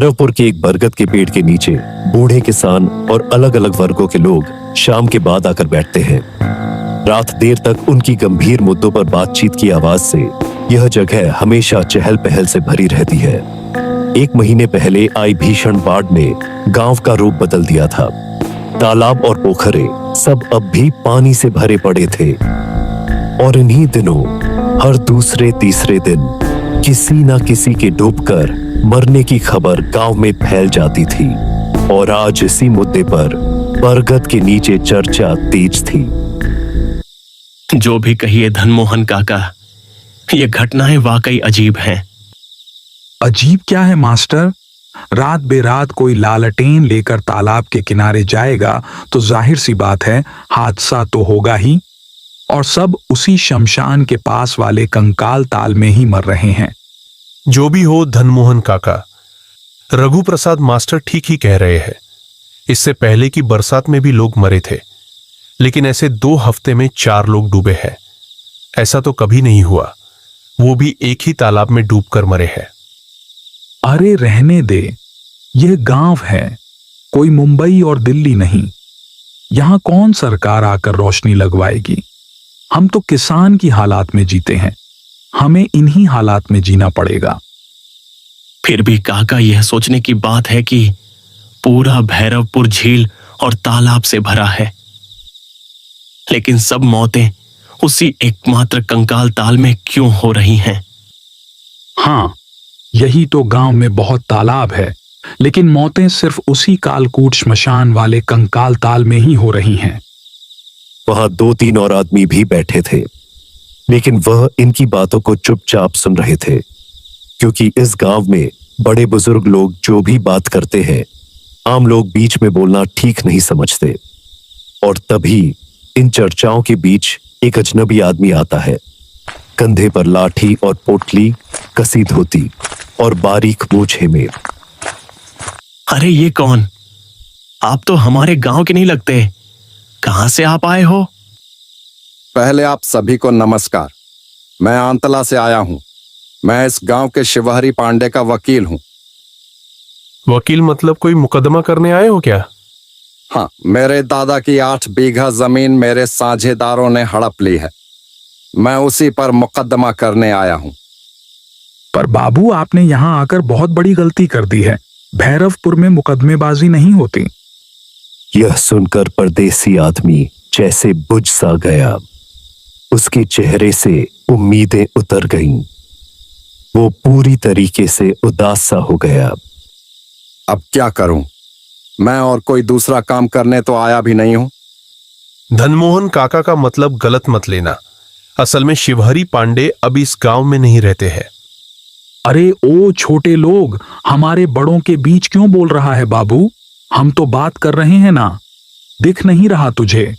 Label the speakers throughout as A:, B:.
A: रवपुर के एक बरगद के पेड़ के नीचे बूढ़े किसान और अलग अलग वर्गों के लोग शाम के बाद आकर बैठते हैं। रात देर तक उनकी गंभीर मुद्दों पर बातचीत की आवाज से यह जगह हमेशा चहल पहल से भरी रहती है। 1 महीने पहले आई भीषण बाढ़ ने गांव का रूप बदल दिया था। तालाब और पोखरे सब अब भी पानी से भरे पड़े थे और इन्हीं दिनों हर दूसरे तीसरे दिन किसी न किसी के डूबकर मरने की खबर गांव में फैल जाती थी। और आज इसी मुद्दे पर बरगद के नीचे चर्चा तेज थी।
B: जो भी कहिए धनमोहन काका, ये घटनाएं वाकई अजीब हैं।
C: अजीब क्या है मास्टर? रात बेरात कोई लालटेन लेकर तालाब के किनारे जाएगा तो जाहिर सी बात है हादसा तो होगा ही। और सब उसी शमशान के पास वाले कंकाल ताल में ही मर रहे हैं।
D: जो भी हो धनमोहन काका, रघु प्रसाद मास्टर ठीक ही कह रहे हैं। इससे पहले की बरसात में भी लोग मरे थे, लेकिन ऐसे 2 हफ्ते में 4 लोग डूबे हैं। ऐसा तो कभी नहीं हुआ, वो भी एक ही तालाब में डूबकर मरे हैं।
C: अरे रहने दे, यह गांव है, कोई मुंबई और दिल्ली नहीं। यहां कौन सरकार आकर रोशनी लगवाएगी? हम तो किसान की हालात में जीते हैं, हमें इन्हीं हालात में जीना पड़ेगा।
B: फिर भी काका, यह सोचने की बात है कि पूरा भैरवपुर झील और तालाब से भरा है, लेकिन सब मौतें उसी एकमात्र कंकाल ताल में क्यों हो रही हैं?
C: हाँ, यही तो गांव में बहुत तालाब है, लेकिन मौतें सिर्फ उसी कालकूट श्मशान वाले कंकाल ताल में ही हो रही हैं।
A: वहां 2-3 और आदमी भी बैठे थे, लेकिन वह इनकी बातों को चुपचाप सुन रहे थे, क्योंकि इस गांव में बड़े बुजुर्ग लोग जो भी बात करते हैं, आम लोग बीच में बोलना ठीक नहीं समझते। और तभी इन चर्चाओं के बीच एक अजनबी आदमी आता है। कंधे पर लाठी और पोटली, कसी धोती और बारीक मूछे में।
B: अरे ये कौन? आप तो हमारे गांव के नहीं लगते। कहां से आप आए हो?
E: पहले आप सभी को नमस्कार। मैं आंतला से आया हूं। मैं इस गांव के शिवहरी पांडे का वकील हूं।
D: वकील मतलब कोई मुकदमा करने आए हो क्या?
E: हाँ, मेरे दादा की 8 बीघा जमीन मेरे साझेदारों ने हड़प ली है। मैं उसी पर मुकदमा करने आया हूं।
C: पर बाबू, आपने यहां आकर बहुत बड़ी गलती कर दी है। भैरवपुर में मुकदमेबाजी नहीं होती।
A: यह सुनकर परदेसी आदमी जैसे बुझ सा गया। उसके चेहरे से उम्मीदें उतर गईं। वो पूरी तरीके से उदास सा हो गया।
E: अब क्या करूं? मैं और कोई दूसरा काम करने तो आया भी नहीं हूं।
D: धनमोहन काका का मतलब गलत मत लेना। असल में शिवहरी पांडे अब इस गांव में नहीं रहते हैं।
C: अरे ओ छोटे लोग, हमारे बड़ों के बीच क्यों बोल रहा है बाबू? हम तो बात कर रहे हैं ना, दिख नहीं रहा तुझे?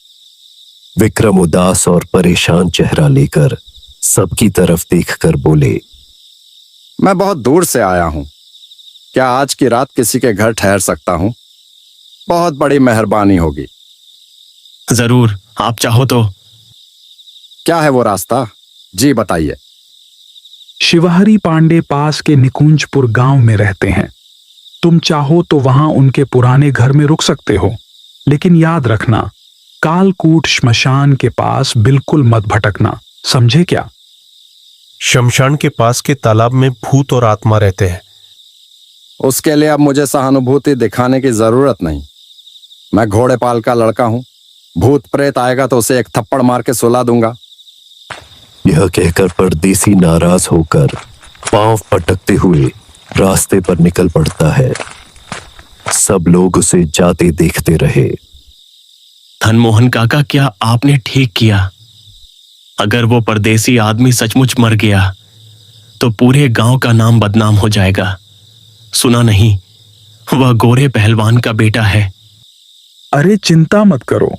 A: विक्रम उदास और परेशान चेहरा लेकर सबकी तरफ देखकर बोले,
E: मैं बहुत दूर से आया हूं। क्या आज की रात किसी के घर ठहर सकता हूं? बहुत बड़ी मेहरबानी होगी।
B: जरूर, आप चाहो तो।
E: क्या है वो रास्ता? जी बताइए।
C: शिवहरी पांडे पास के निकुंजपुर गांव में रहते हैं। तुम चाहो तो वहां उनके पुराने घर में रुक सकते हो, लेकिन याद रखना, कालकूट श्मशान के पास बिल्कुल मत भटकना, समझे क्या?
D: शमशान के पास के तालाब में भूत और आत्मा रहते हैं।
E: उसके लिए अब मुझे सहानुभूति दिखाने की जरूरत नहीं। मैं घोड़ेपाल का लड़का हूं। भूत प्रेत आएगा तो उसे एक थप्पड़ मार के सुला दूंगा।
A: यह कहकर परदेसी नाराज होकर पांव पटकते हुए रास्ते पर निकल पड़ता है। सब लोग उसे जाते देखते रहे।
B: धनमोहन काका, क्या आपने ठीक किया? अगर वो परदेसी आदमी सचमुच मर गया तो पूरे गांव का नाम बदनाम हो जाएगा। सुना नहीं, वह गोरे पहलवान का बेटा है।
C: अरे चिंता मत करो,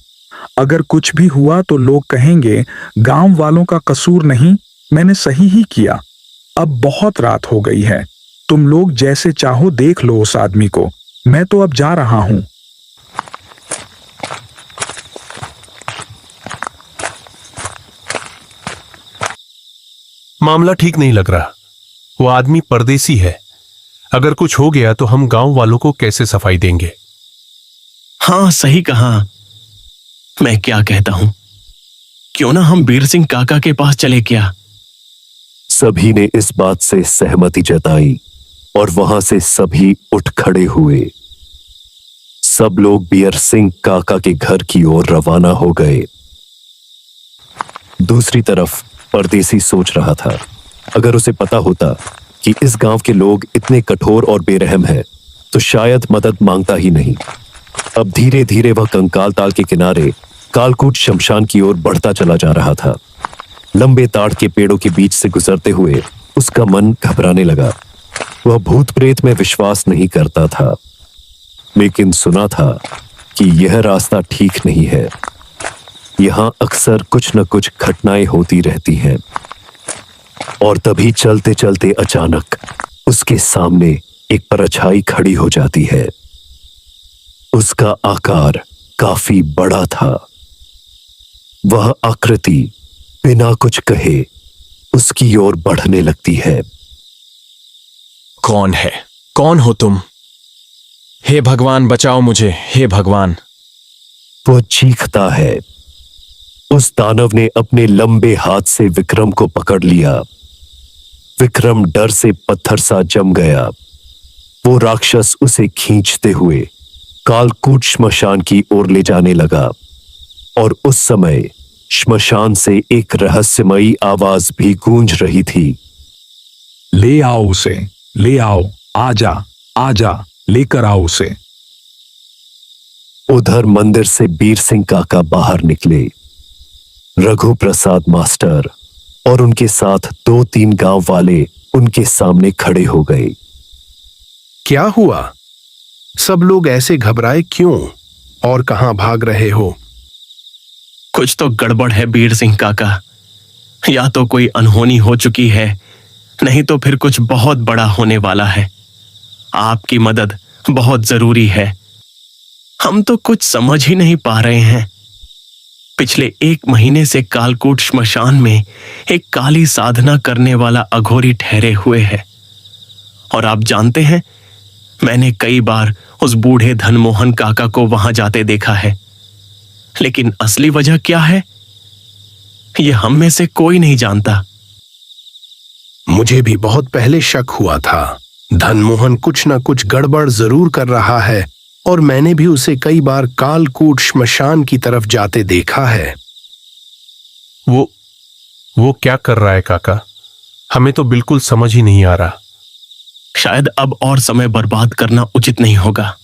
C: अगर कुछ भी हुआ तो लोग कहेंगे गांव वालों का कसूर नहीं, मैंने सही ही किया। अब बहुत रात हो गई है, तुम लोग जैसे चाहो देख लो उस आदमी को। मैं तो अब जा रहा हूं।
D: मामला ठीक नहीं लग रहा। वो आदमी परदेसी है। अगर कुछ हो गया तो हम गांव वालों को कैसे सफाई देंगे?
B: हाँ, सही कहा। मैं क्या कहता हूं, क्यों ना हम बीर सिंह काका के पास चले क्या?
A: सभी ने इस बात से सहमति जताई और वहां से सभी उठ खड़े हुए। सब लोग बीर सिंह काका के घर की ओर रवाना हो गए। दूसरी तरफ परदेसी सोच रहा था, अगर उसे पता होता कि इस गांव के लोग इतने कठोर और बेरहम हैं, तो शायद मदद मांगता ही नहीं। अब धीरे धीरे वह कंकाल ताल के किनारे कालकूट शमशान की ओर बढ़ता चला जा रहा था। लंबे ताड़ के पेड़ों के बीच से गुजरते हुए उसका मन घबराने लगा। वह भूत प्रेत में विश्वास नहीं करता था, लेकिन सुना था कि यह रास्ता ठीक नहीं है। यहां अक्सर कुछ न कुछ घटनाएं होती रहती हैं। और तभी चलते चलते अचानक उसके सामने एक परछाई खड़ी हो जाती है। उसका आकार काफी बड़ा था। वह आकृति बिना कुछ कहे उसकी ओर बढ़ने लगती है।
F: कौन है? कौन हो तुम? हे भगवान, बचाओ मुझे, हे भगवान।
A: वह चीखता है। उस दानव ने अपने लंबे हाथ से विक्रम को पकड़ लिया। विक्रम डर से पत्थर सा जम गया। वो राक्षस उसे खींचते हुए कालकूट श्मशान की ओर ले जाने लगा। और उस समय श्मशान से एक रहस्यमयी आवाज भी गूंज रही थी।
C: ले आओ उसे, ले आओ, आजा, आजा, लेकर आओ उसे।
A: उधर मंदिर से बीर सिंह काका बाहर निकले। रघु प्रसाद मास्टर और उनके साथ 2-3 गांव वाले उनके सामने खड़े हो गए।
G: क्या हुआ? सब लोग ऐसे घबराए क्यों और कहां भाग रहे हो?
B: कुछ तो गड़बड़ है बीर सिंह काका। या तो कोई अनहोनी हो चुकी है, नहीं तो फिर कुछ बहुत बड़ा होने वाला है। आपकी मदद बहुत जरूरी है। हम तो कुछ समझ ही नहीं पा रहे हैं। पिछले 1 महीने से कालकूट श्मशान में एक काली साधना करने वाला अघोरी ठहरे हुए है। और आप जानते हैं, मैंने कई बार उस बूढ़े धनमोहन काका को वहां जाते देखा है। लेकिन असली वजह क्या है, यह हम में से कोई नहीं जानता।
G: मुझे भी बहुत पहले शक हुआ था। धनमोहन कुछ न कुछ गड़बड़ जरूर कर रहा है और मैंने भी उसे कई बार कालकूट श्मशान की तरफ जाते देखा है।
D: वो क्या कर रहा है काका? हमें तो बिल्कुल समझ ही नहीं आ रहा।
B: शायद अब और समय बर्बाद करना उचित नहीं होगा।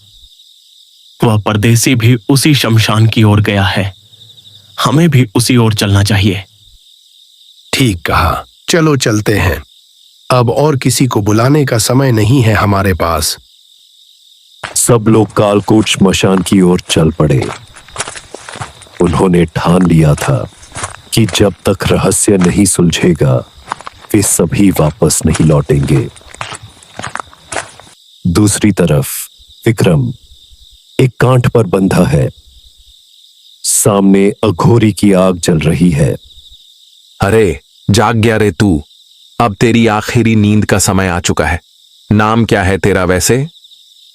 B: वह परदेसी भी उसी शमशान की ओर गया है। हमें भी उसी ओर चलना चाहिए।
G: ठीक कहा, चलो चलते हैं। अब और किसी को बुलाने का समय नहीं है हमारे पास।
A: सब लोग कालकूट श्मशान की ओर चल पड़े। उन्होंने ठान लिया था कि जब तक रहस्य नहीं सुलझेगा, वे सभी वापस नहीं लौटेंगे। दूसरी तरफ विक्रम एक कांट पर बंधा है। सामने अघोरी की आग जल रही है।
H: अरे जाग गया रे तू। अब तेरी आखिरी नींद का समय आ चुका है। नाम क्या है तेरा वैसे?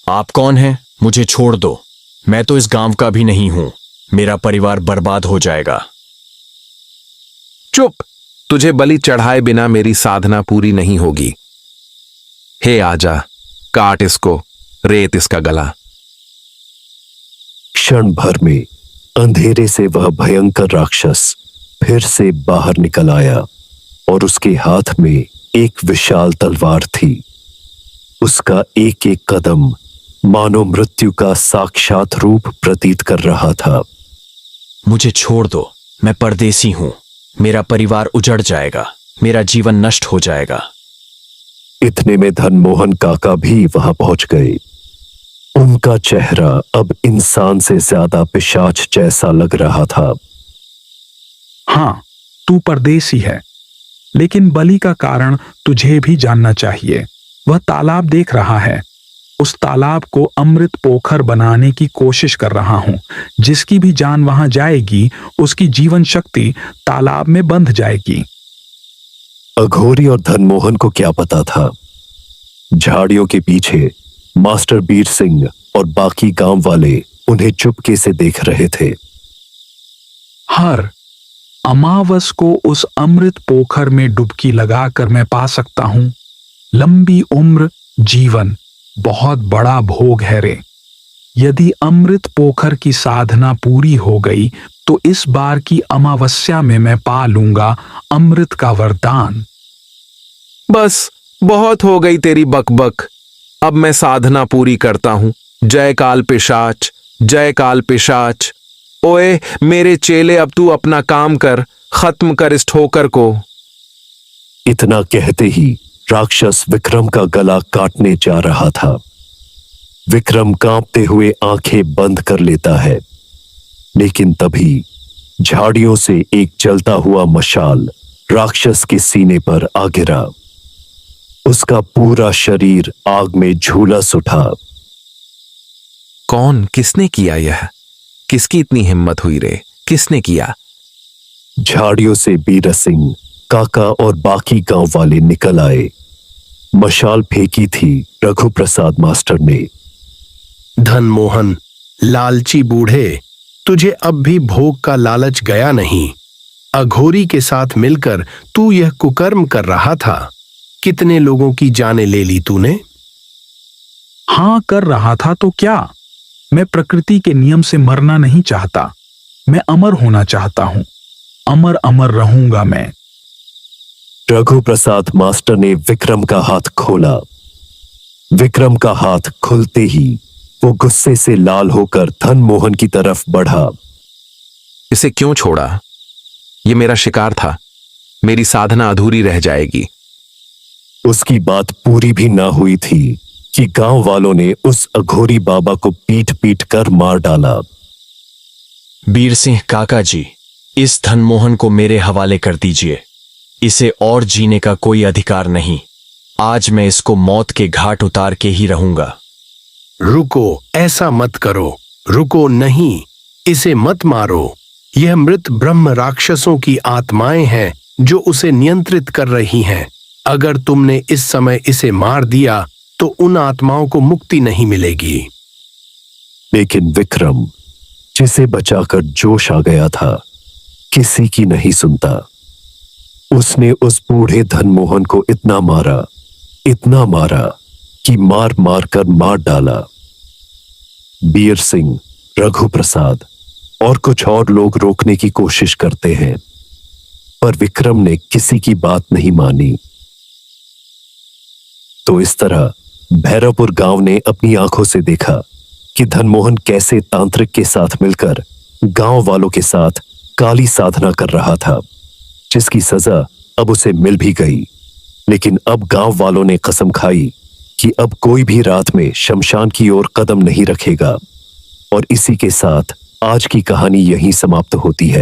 F: आप कौन हैं? मुझे छोड़ दो। मैं तो इस गांव का भी नहीं हूं। मेरा परिवार बर्बाद हो जाएगा।
H: चुप। तुझे बलि चढ़ाए बिना मेरी साधना पूरी नहीं होगी। हे आजा, काट इसको, रेत इसका गला।
A: क्षण भर में अंधेरे से वह भयंकर राक्षस फिर से बाहर निकल आया और उसके हाथ में एक विशाल तलवार थी। उसका एक एक कदम मानो मृत्यु का साक्षात रूप प्रतीत कर रहा था।
F: मुझे छोड़ दो। मैं परदेसी हूं। मेरा परिवार उजड़ जाएगा। मेरा जीवन नष्ट हो जाएगा।
A: इतने में धनमोहन काका भी वहां पहुंच गए। उनका चेहरा अब इंसान से ज्यादा पिशाच जैसा लग रहा था।
C: हाँ, तू परदेसी है, लेकिन बलि का कारण तुझे भी जानना चाहिए। वह तालाब देख रहा है। उस तालाब को अमृत पोखर बनाने की कोशिश कर रहा हूं। जिसकी भी जान वहां जाएगी, उसकी जीवन शक्ति तालाब में बंध जाएगी।
A: अघोरी और धनमोहन को क्या पता था, झाड़ियों के पीछे मास्टर बीर सिंह और बाकी गांव वाले उन्हें चुपके से देख रहे थे।
C: हर अमावस को उस अमृत पोखर में डुबकी लगाकर मैं पा सकता हूं लंबी उम्र, जीवन। बहुत बड़ा भोग है रे। यदि अमृत पोखर की साधना पूरी हो गई तो इस बार की अमावस्या में मैं पा लूंगा अमृत का वरदान।
H: बस बहुत हो गई तेरी बकबक। अब मैं साधना पूरी करता हूं। जय काल पिशाच, जय काल पिशाच। ओए मेरे चेले, अब तू अपना काम कर, खत्म कर इस ठोकर को।
A: इतना कहते ही राक्षस विक्रम का गला काटने जा रहा था। विक्रम कांपते हुए आंखें बंद कर लेता है, लेकिन तभी झाड़ियों से एक जलता हुआ मशाल राक्षस के सीने पर आ गिरा। उसका पूरा शरीर आग में झुलस उठा।
H: कौन, किसने किया यह? किसकी इतनी हिम्मत हुई रे? किसने किया?
A: झाड़ियों से बीर सिंह, काका और बाकी गांव वाले निकल आए। मशाल फेंकी थी रघु प्रसाद मास्टर ने।
G: धनमोहन, लालची बूढ़े, तुझे अब भी भोग का लालच गया नहीं। अघोरी के साथ मिलकर तू यह कुकर्म कर रहा था। कितने लोगों की जानें ले ली तूने?
C: हां, कर रहा था तो क्या। मैं प्रकृति के नियम से मरना नहीं चाहता। मैं अमर होना चाहता हूं। अमर अमर रहूंगा मैं।
A: रघु प्रसाद मास्टर ने विक्रम का हाथ खोला। विक्रम का हाथ खुलते ही वो गुस्से से लाल होकर धनमोहन की तरफ बढ़ा।
H: इसे क्यों छोड़ा? ये मेरा शिकार था। मेरी साधना अधूरी रह जाएगी।
A: उसकी बात पूरी भी ना हुई थी कि गांव वालों ने उस अघोरी बाबा को पीट पीट कर मार डाला।
F: बीर सिंह काका जी, इस धनमोहन को मेरे हवाले कर दीजिए। इसे और जीने का कोई अधिकार नहीं। आज मैं इसको मौत के घाट उतार के ही रहूंगा।
G: रुको, ऐसा मत करो। रुको नहीं, इसे मत मारो। यह मृत ब्रह्म राक्षसों की आत्माएं हैं जो उसे नियंत्रित कर रही हैं। अगर तुमने इस समय इसे मार दिया तो उन आत्माओं को मुक्ति नहीं मिलेगी।
A: लेकिन विक्रम, जिसे बचाकर जोश आ गया था, किसी की नहीं सुनता। उसने उस बूढ़े धनमोहन को इतना मारा कि मार मार कर मार डाला। बीर सिंह, रघु प्रसाद और कुछ और लोग रोकने की कोशिश करते हैं, पर विक्रम ने किसी की बात नहीं मानी। तो इस तरह भैरवपुर गांव ने अपनी आंखों से देखा कि धनमोहन कैसे तांत्रिक के साथ मिलकर गांव वालों के साथ काली साधना कर रहा था, जिसकी सजा अब उसे मिल भी गई। लेकिन अब गांव वालों ने कसम खाई कि अब कोई भी रात में शमशान की ओर कदम नहीं रखेगा। और इसी के साथ आज की कहानी यहीं समाप्त होती है।